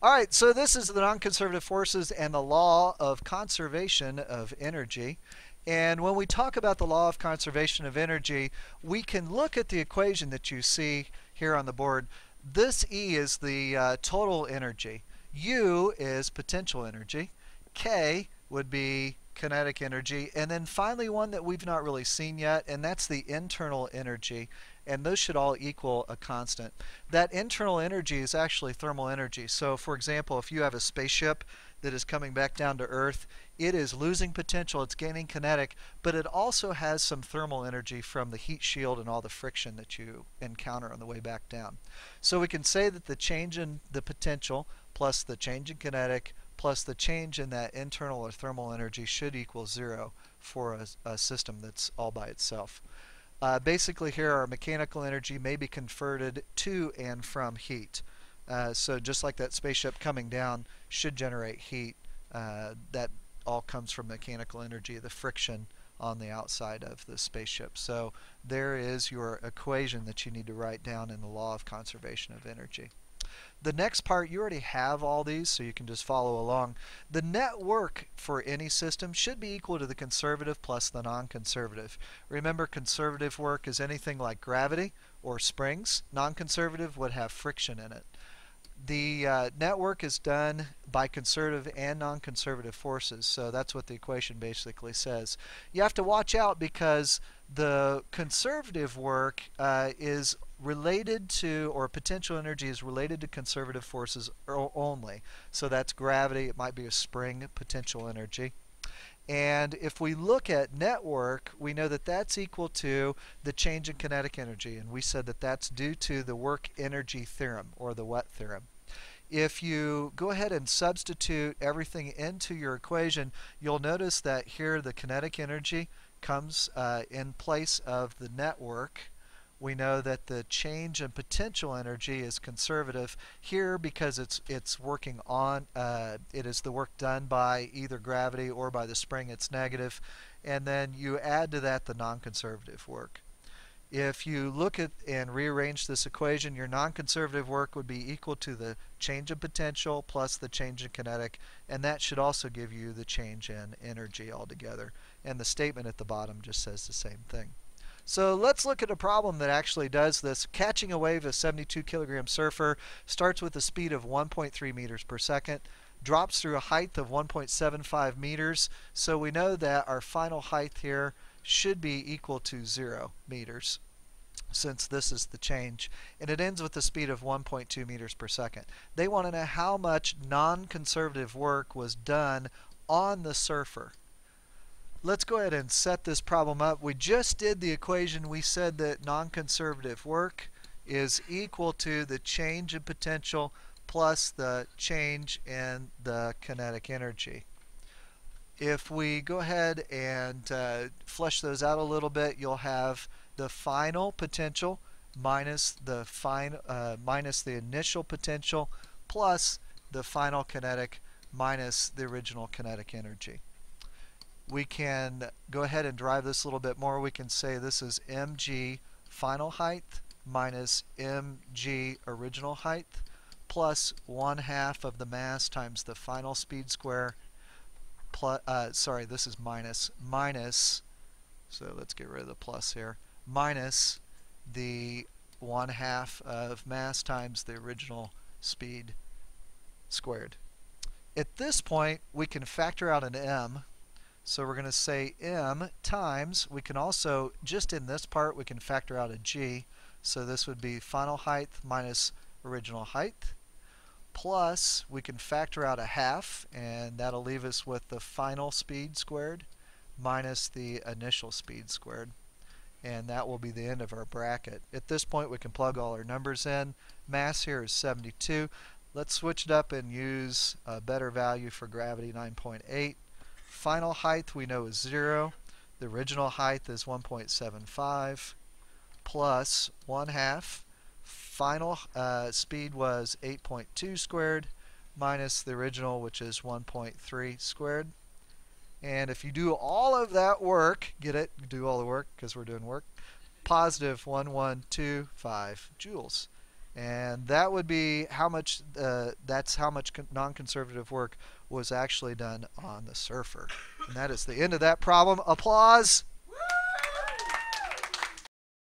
All right, so this is the non-conservative forces and the law of conservation of energy. And when we talk about the law of conservation of energy, we can look at the equation that you see here on the board. This E is the total energy. U is potential energy. K would be kinetic energy. And then finally one that we've not really seen yet, and that's the internal energy. And those should all equal a constant. That internal energy is actually thermal energy. So for example, if you have a spaceship that is coming back down to Earth, it is losing potential, it's gaining kinetic, but it also has some thermal energy from the heat shield and all the friction that you encounter on the way back down. So we can say that the change in the potential plus the change in kinetic plus the change in that internal or thermal energy should equal 0 for a system that's all by itself. Basically here our mechanical energy may be converted to and from heat. So just like that spaceship coming down should generate heat, that all comes from mechanical energy, the friction on the outside of the spaceship. So there is your equation that you need to write down in the law of conservation of energy. The next part, you already have all these, so you can just follow along. The net work for any system should be equal to the conservative plus the non-conservative. Remember, conservative work is anything like gravity or springs. Non-conservative would have friction in it. The net work is done by conservative and non-conservative forces, so that's what the equation basically says. You have to watch out because the conservative work is related to, or potential energy is related to conservative forces only. So that's gravity, it might be a spring potential energy. And if we look at network, we know that that's equal to the change in kinetic energy. And we said that that's due to the work energy theorem, or the Wet theorem. If you go ahead and substitute everything into your equation, you'll notice that here the kinetic energy comes in place of the network. We know that the change in potential energy is conservative here because it's working on, it is the work done by either gravity or by the spring, it's negative. And then you add to that the non-conservative work. If you look at and rearrange this equation, your non-conservative work would be equal to the change in potential plus the change in kinetic, and that should also give you the change in energy altogether. And the statement at the bottom just says the same thing. So let's look at a problem that actually does this. Catching a wave of 72 kilogram surfer starts with a speed of 1.3 meters per second, drops through a height of 1.75 meters. So we know that our final height here should be equal to 0 meters, since this is the change. And it ends with a speed of 1.2 meters per second. They want to know how much non-conservative work was done on the surfer. Let's go ahead and set this problem up. We just did the equation. We said that non-conservative work is equal to the change in potential plus the change in the kinetic energy. If we go ahead and flesh those out a little bit, you'll have the final potential minus the initial potential plus the final kinetic minus the original kinetic energy. We can go ahead and drive this a little bit more. We can say this is mg final height minus mg original height plus 1/2 of the mass times the final speed square plus, sorry, this is minus, so let's get rid of the plus here, minus the 1/2 of mass times the original speed squared. At this point, we can factor out an m. So we're going to say m times, we can also, just in this part, we can factor out a g. So this would be final height minus original height. Plus, we can factor out a 1/2, and that'll leave us with the final speed squared minus the initial speed squared. And that will be the end of our bracket. At this point, we can plug all our numbers in. Mass here is 72. Let's switch it up and use a better value for gravity, 9.8. Final height we know is 0. The original height is 1.75 plus 1/2. Final speed was 8.2 squared minus the original, which is 1.3 squared. And if you do all of that work, get it? Do all the work because we're doing work. Positive 1125 joules. And that would be how much, that's how much non-conservative work was actually done on the surfer. And that is the end of that problem. Applause.